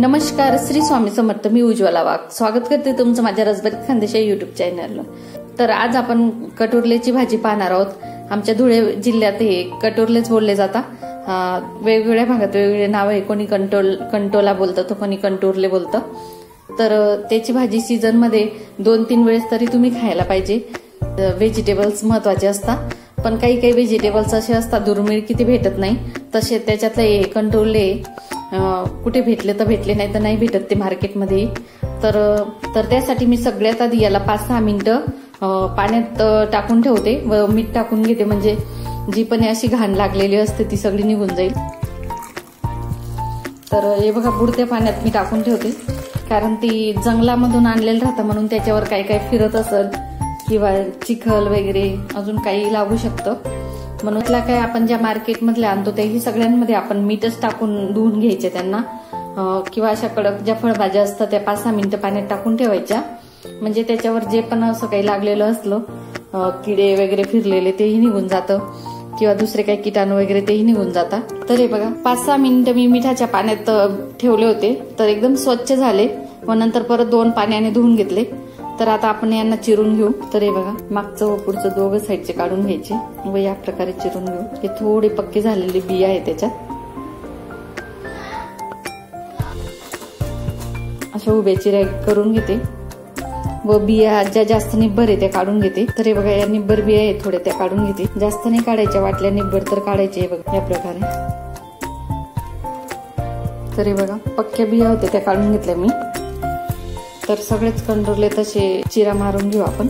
नमस्कार, श्री स्वामी समर्थ. मी उज्ज्वला वाघ स्वागत करते तुमचं माझ्या रसभरीत खानदेशी युट्यूब चॅनलला. तर आज आपण कटोरल्याची भाजी पाहणार आहोत. आमच्या धुळे जिल्ह्यात हे कटोरलेच बोलले जातात. वेगवेगळ्या भागात वेगवेगळे नाव आहे. कोणी कंटोला बोलतं तर कोणी कंटोरले बोलतं. तर त्याची भाजी सीझन मध्ये 2-3 वेळेस तरी तुम्ही खायला पाहिजे. व्हेजिटेबल्स महत्वाचे असतात, पण काही काही व्हेजिटेबल्स असे असतात दुर्मिळ की ते भेटत नाही. तसे त्याच्यातले हे कंटोरले कुठे भेटले तर भेटले, नाही तर नाही भेटत ते मार्केटमध्ये. तर त्यासाठी मी सगळ्यात आधी याला 5-6 मिनिटं पाण्यात टाकून ठेवते व मीठ टाकून घेते, म्हणजे जी पण अशी घाण लागलेली असते ती सगळी निघून जाईल. तर हे बघा, बुडत्या पाण्यात मी टाकून ठेवते, कारण ती जंगलामधून आणलेलं राहतं म्हणून त्याच्यावर काही काही फिरत असेल किंवा चिखल वगैरे अजून काही लागू शकतं. म्हणून त्याला काय आपण ज्या मार्केटमधले आणतो त्याही सगळ्यांमध्ये आपण मीठच टाकून धुवून घ्यायचे त्यांना, किंवा अशा कडक ज्या फळभाज्या असतात त्या 5-6 मिनिटं पाण्यात टाकून ठेवायच्या, म्हणजे त्याच्यावर जे पण असं काही लागलेलं असलं किडे वगैरे फिरलेले तेही निघून जातं, किंवा दुसरे काही किटाणू वगैरे तेही निघून जातात. तर हे बघा, 5-6 मिनिटं मी मिठाच्या पाण्यात ठेवले होते, तर एकदम स्वच्छ झाले व नंतर परत 2 पाण्याने धुवून घेतले. तर आता आपण यांना चिरून घेऊ. तर हे बघा, मागचं व पुढचं दोघं साईडचे काढून घ्यायचे व या प्रकारे चिरून घेऊ. हे थोडे पक्के झालेले बिया आहे त्याच्यात, अशा उभ्या चिऱ्या करून घेते व बिया ज्या जास्त निब्बर आहे त्या काढून घेते. तर हे बघा, या निब्बर बिया आहे थोड्या त्या काढून घेते. जास्त नाही काढायच्या, वाटल्या निब्बर तर काढायचे बघा या प्रकारे. तर हे बघा, पक्क्या बिया होत्या त्या काढून घेतल्या मी. तर सगळेच कंटोरले तसे चिरा मारून घेऊ आपण.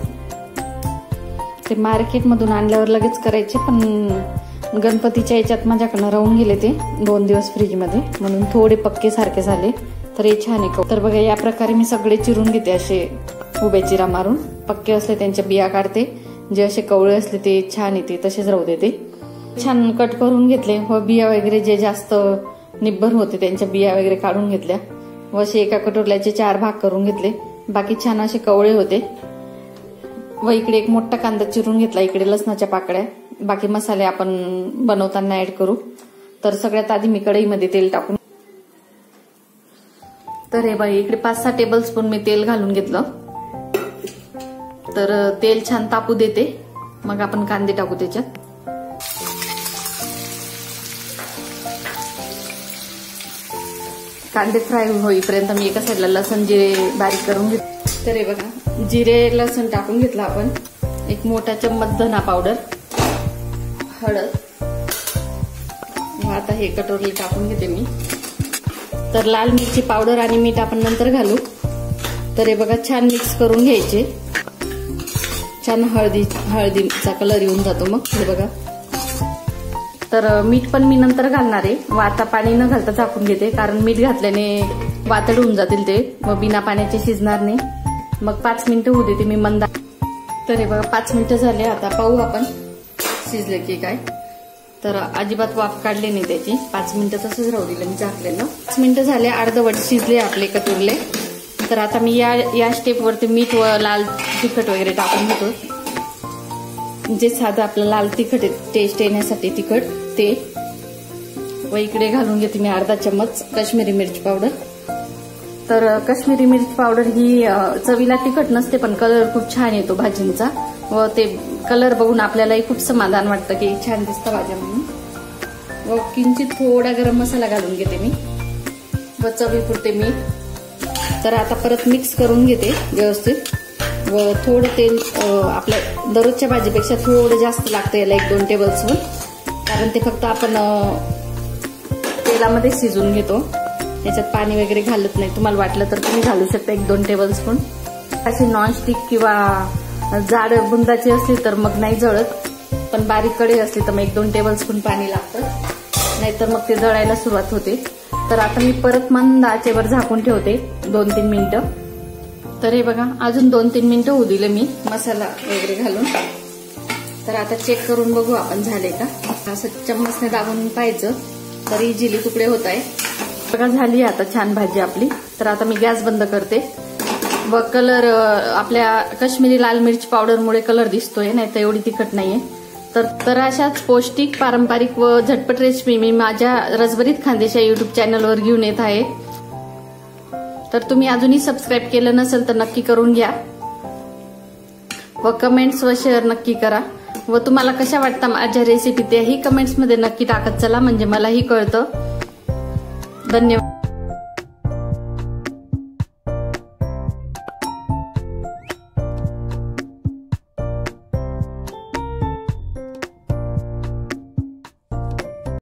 ते मार्केट मधून आणल्यावर लगेच करायचे, पण गणपतीच्या याच्यात माझ्याकडनं राहून गेले ते 2 दिवस फ्रीज मध्ये, म्हणून थोडे पक्के सारखे झाले. तर हे छान आहे. तर बघा, या प्रकारे मी सगळे चिरून घेते, असे उभे चिरा मारून. पक्के असले त्यांच्या बिया काढते, जे असे कवळे असले ते छान येते तसेच राहू देते. छान कट करून घेतले व बिया वगैरे जे जास्त निब्बर होते त्यांच्या बिया वगैरे काढून घेतल्या व असे एका कटोरल्याचे 4 भाग करून घेतले. बाकी छान असे कवळे होते. व इकडे एक मोठा कांदा चिरून घेतला, इकडे लसणाच्या पाकळ्या. बाकी मसाले आपण बनवताना ऍड करू. तर सगळ्यात आधी मी कढईमध्ये तेल टाकून, तर हे बाई, इकडे 5-6 टेबलस्पून मी तेल घालून घेतलं. तर तेल छान तापू देते, मग आपण कांदे टाकू त्याच्यात. कांदे फ्राय होईपर्यंत मी एका साईडला लसण जिरे बारीक करून घेतले. तर हे बघा, जिरे लसण टाकून घेतलं आपण. एक मोठा चम्मच धना पावडर, हळद. आता हे कटोरले टाकून घेते मी. तर लाल मिरची पावडर आणि मीठ आपण नंतर घालू. तर हे बघा, छान मिक्स करून घ्यायचे. छान हळदीचा कलर येऊन जातो मग. हे बघा, तर मीठ पण मी नंतर घालणार आहे व आता पाणी न घालता झाकून घेते, कारण मीठ घातल्याने वातड होऊन जातील ते व बिना पाण्याचे शिजणार नाही. मग 5 मिनिटं होऊ देते मी मंद. तर हे बघा, 5 मिनिटं झाले. आता पाहू आपण शिजले की काय. तर अजिबात वाफ काढले नाही त्याची. 5 मिनिटं तसंच राहू दिलं मी झाकलेलं. 5 मिनिटं झाले, अर्धवट शिजले आपले कटोरले. तर आता मी या स्टेपवरती मीठ व लाल तिखट वगैरे टाकून घेतो, जे साधं आपलं लाल तिखट टेस्ट येण्यासाठी तिखट ते. व इकडे घालून घेते मी अर्धा चम्मच काश्मीरी मिरची पावडर. तर काश्मीरी मिरची पावडर ही चवीला तिखट नसते, पण कलर खूप छान येतो भाजींचा व ते कलर बघून आपल्यालाही खूप समाधान वाटतं की छान दिसतं भाज्या म्हणून. व किंचित थोडा गरम मसाला घालून घेते मी व चवीपुरते मीठ. तर आता परत मिक्स करून घेते व्यवस्थित व थोडं तेल आपल्या दररोजच्या भाजीपेक्षा थोडं जास्त लागतं याला, 1-2 टेबलस्पून, कारण ते फक्त आपण तेलामध्ये शिजून घेतो, याच्यात पाणी वगैरे घालत नाही. तुम्हाला वाटलं तर तुम्ही घालू शकता 1-2 टेबलस्पून. अशी नॉनस्टिक किंवा जाड बुंदाची असली तर मग नाही जळत, पण बारीक कढई असली तर मग 1-2 टेबलस्पून पाणी लागतं, नाहीतर मग ते जळायला सुरुवात होते. तर आता मी परत मंद आचेवर झाकून ठेवते 2-3 मिनिटं. तर हे बघा, अजून 2-3 मिनिटं होऊ दिले मी मसाला वगैरे घालून. तर आता चेक करून बघू आपण झाले का. असं चम्मचने दाबून पाहायचं, तर इझिली तुकडे होत आहे. बघा, झाली आता छान भाजी आपली. तर आता मी गॅस बंद करते व कलर आपल्या काश्मीरी लाल मिरची पावडरमुळे कलर दिसतोय, नाही तर एवढी तिखट नाहीये. तर अशाच पौष्टिक, पारंपरिक व झटपट रेसिपी मी माझ्या रसभरीत खानदेशी युट्यूब चॅनलवर घेऊन येत आहे. तर तुम्ही अजूनही सबस्क्राईब केलं नसेल तर नक्की करून घ्या व कमेंट्स व शेअर नक्की करा व तुम्हाला कशा वाटतं माझ्या रेसिपी तेही कमेंट्स मध्ये नक्की टाकत चला, म्हणजे मलाही कळतं. धन्यवाद.